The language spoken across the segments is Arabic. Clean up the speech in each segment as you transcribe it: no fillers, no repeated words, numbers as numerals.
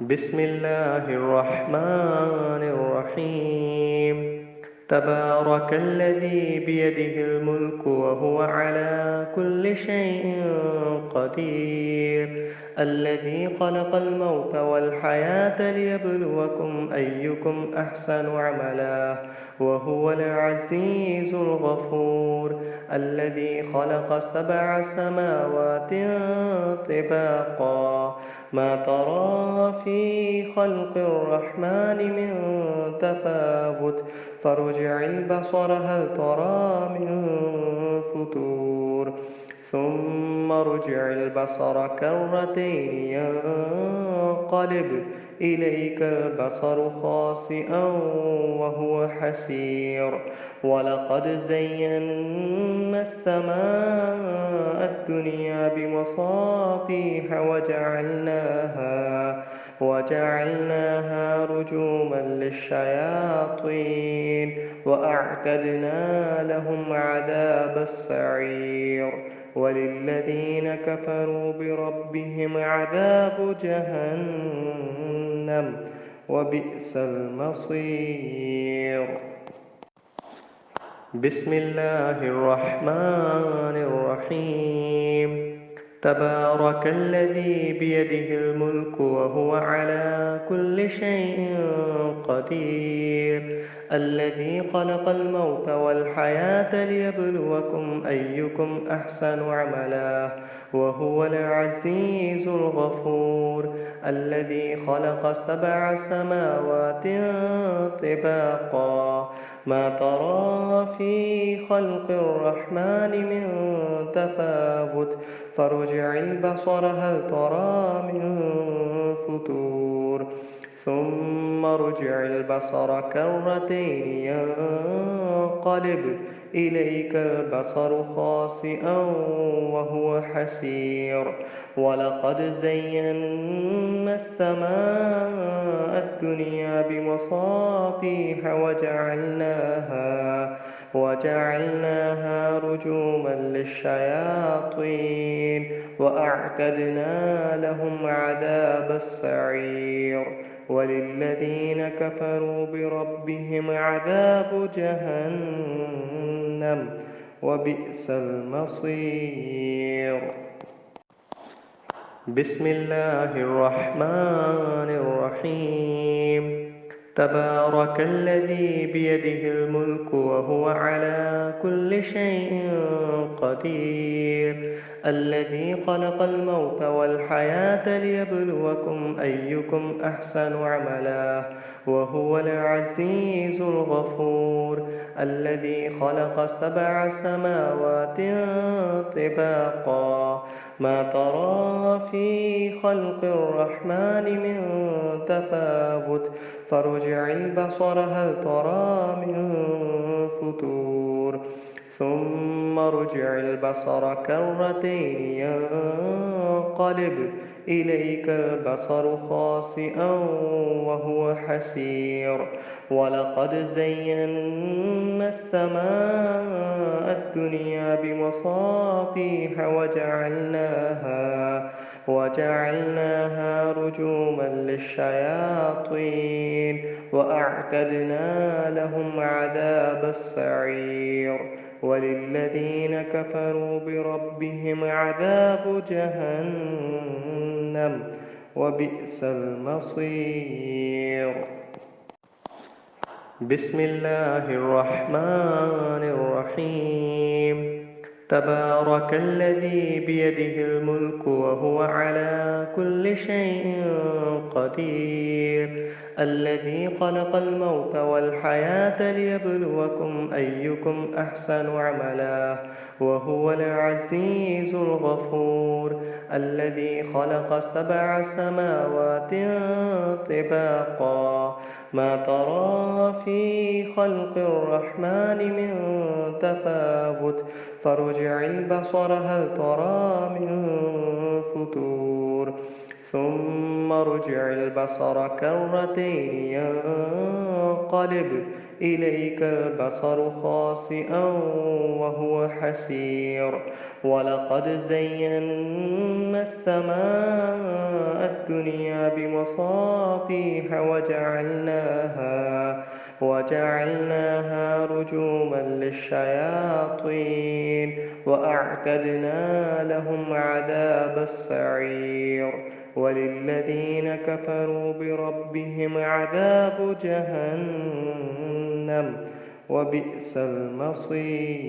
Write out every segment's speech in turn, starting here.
بسم الله الرحمن الرحيم. تبارك الذي بيده الملك وهو على كل شيء قدير، الذي خلق الموت والحياة ليبلوكم أيكم أحسن عملا، وهو العزيز الغفور، الذي خلق 7 سماوات طباقا، ما ترى في خلق الرحمن من تفاوت، فارجع البصر هل ترى من فتور، ثم ارجع البصر كرتين ينقلب إليك البصر خاسئا وهو حسير، ولقد زينا السماء الدنيا بمصابيح وجعلناها رجوما للشياطين، وأعتدنا لهم عذاب السعير، وللذين كفروا بربهم عذاب جهنم، وبئس المصير. بسم الله الرحمن الرحيم. تبارك الذي بيده الملك وهو على كل شيء قدير، الذي خلق الموت والحياة ليبلوكم أيكم أحسن عملا، وهو العزيز الغفور، الذي خلق 7 سماوات طباقا، ما ترى في خلق الرحمن من تفاوت، فارجع البصر هل ترى من فتور، ثم ارجع البصر كرتين ينقلب إليك البصر خاسئا وهو حسير، ولقد زينا السماء الدنيا بمصابيح وجعلناها رجوما للشياطين، وأعتدنا لهم عذاب السعير، وللذين كفروا بربهم عذاب جهنم، وبئس المصير. بسم الله الرحمن الرحيم. تبارك الذي بيده الملك وهو على كل شيء قدير، الذي خلق الموت والحياة ليبلوكم أيكم أحسن عملا، وهو العزيز الغفور، الذي خلق 7 سماوات طباقا، ما ترى في خلق الرحمن من تفاوت، فارجع البصر هل ترى من فتور، ثم ارجع البصر كرتين ينقلب إليك البصر خاسئا وهو حسير، ولقد زينا السماء الدنيا بمصابيح وجعلناها رجوما للشياطين، وأعتدنا لهم عذاب السعير، وللذين كفروا بربهم عذاب جهنم، وبئس المصير. بسم الله الرحمن الرحيم. تبارك الذي بيده الملك وهو على كل شيء قدير، الذي خلق الموت والحياة ليبلوكم أيكم أحسن عملا، وهو العزيز الغفور، الذي خلق 7 سماوات طباقا، ما ترى في خلق الرحمن من تفاوت، فارجع البصر هل ترى من فتور، ثم ارجع البصر كرتين ينقلب إليك البصر خاسئا وهو حسير ولقد زينا السماء الدنيا بمصابيح وجعلناها رجوما للشياطين وأعتدنا لهم عذاب السعير وللذين كفروا بربهم عذاب جهنم وبئس المصير.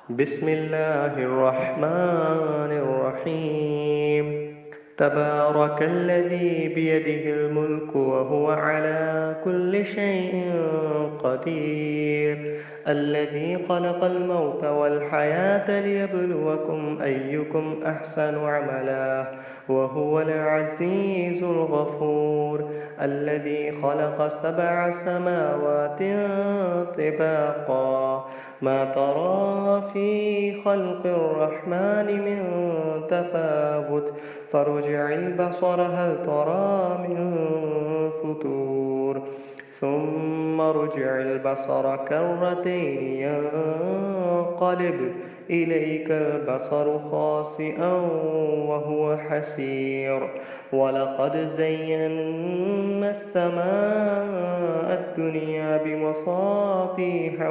بسم الله الرحمن الرحيم. تبارك الذي بيده الملك وهو على كل شيء قدير الذي خلق الموت والحياة ليبلوكم أيكم أحسن عملا وهو العزيز الغفور الذي خلق 7 سماوات طباقا ما ترى في خلق الرحمن من تفاوت فارجع البصر هل ترى من فتور ثم ارجع البصر كرتين ينقلب إليك البصر خاسئا وهو حسير ولقد زينا السماء الدنيا بمصابيح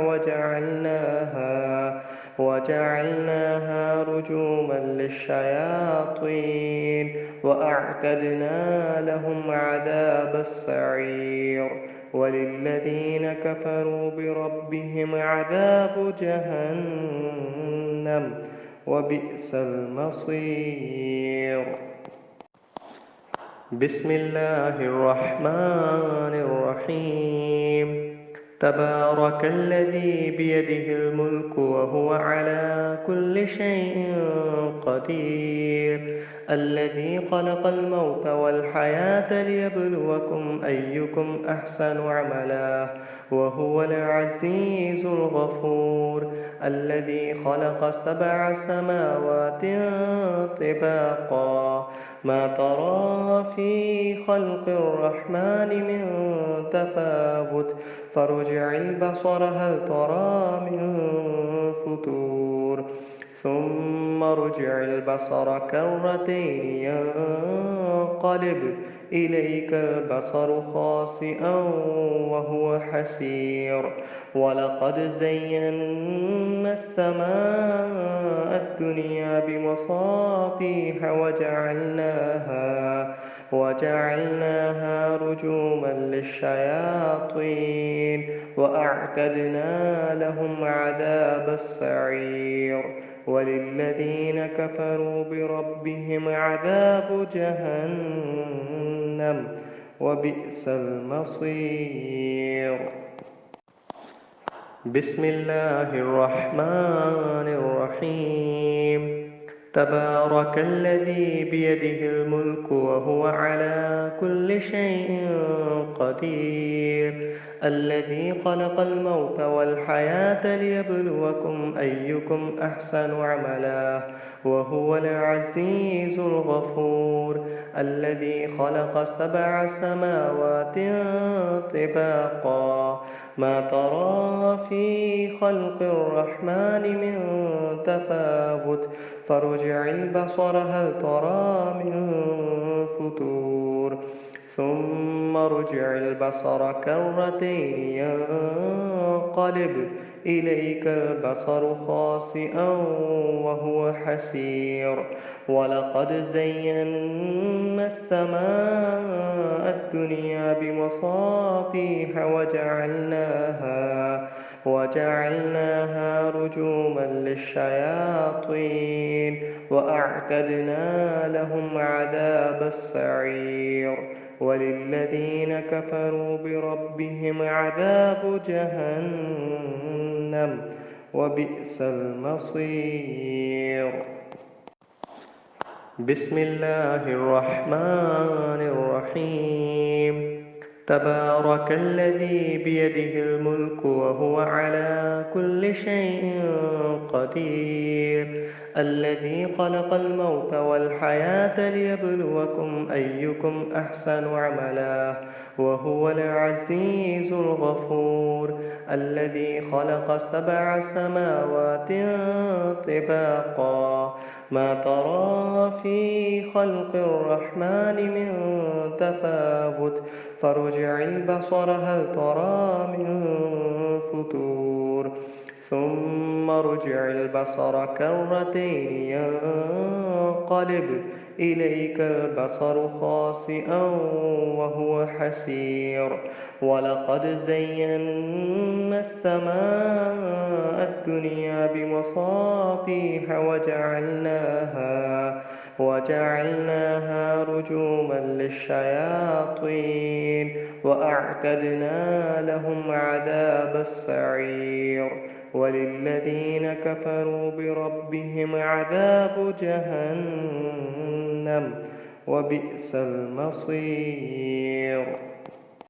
وجعلناها رجوما للشياطين وأعتدنا لهم عذاب السعير وللذين كفروا بربهم عذاب جهنم وبئس المصير. بسم الله الرحمن الرحيم. تبارك الذي بيده الملك وهو على كل شيء قدير الذي خلق الموت والحياة ليبلوكم أيكم أحسن عملا وهو العزيز الغفور الذي خلق 7 سماوات طباقا ما ترى في خلق الرحمن من تفاوت فارجع البصر هل ترى من فتور ثم ارجع البصر كرتين ينقلب إليك البصر خاسئا وهو حسير ولقد زينا السماء الدنيا بمصابيح وجعلناها رجوما للشياطين وأعتدنا لهم عذاب السعير وللذين كفروا بربهم عذاب جهنم وبئس المصير. بسم الله الرحمن الرحيم. تبارك الذي بيده الملك وهو على كل شيء قدير الذي خلق الموت والحياة ليبلوكم أيكم أحسن عملا وهو العزيز الغفور الذي خلق 7 سماوات طباقا ما ترى في خلق الرحمن من تفاوت فارجع البصر هل ترى من فتور ثم ارجع البصر كرتين ينقلب إليك البصر خاسئا وهو حسير ولقد زينا السماء الدنيا بمصابيح وجعلناها رجوما للشياطين وأعتدنا لهم عذاب السعير وللذين كفروا بربهم عذاب جهنم وبئس المصير. بسم الله الرحمن الرحيم. تبارك الذي بيده الملك وهو على كل شيء قدير الذي خلق الموت والحياة ليبلوكم أيكم أحسن عملا وهو العزيز الغفور الذي خلق 7 سماوات طباقا ما ترى في خلق الرحمن من تفاوت فارجع البصر هل ترى من فتور ثم ارجع البصر كرتين ينقلب إليك البصر خاسئا وهو حسير ولقد زينا السماء الدنيا بمصابيح وجعلناها رجوما للشياطين وأعتدنا لهم عذاب السعير وللذين كفروا بربهم عذاب جهنم وبئس المصير.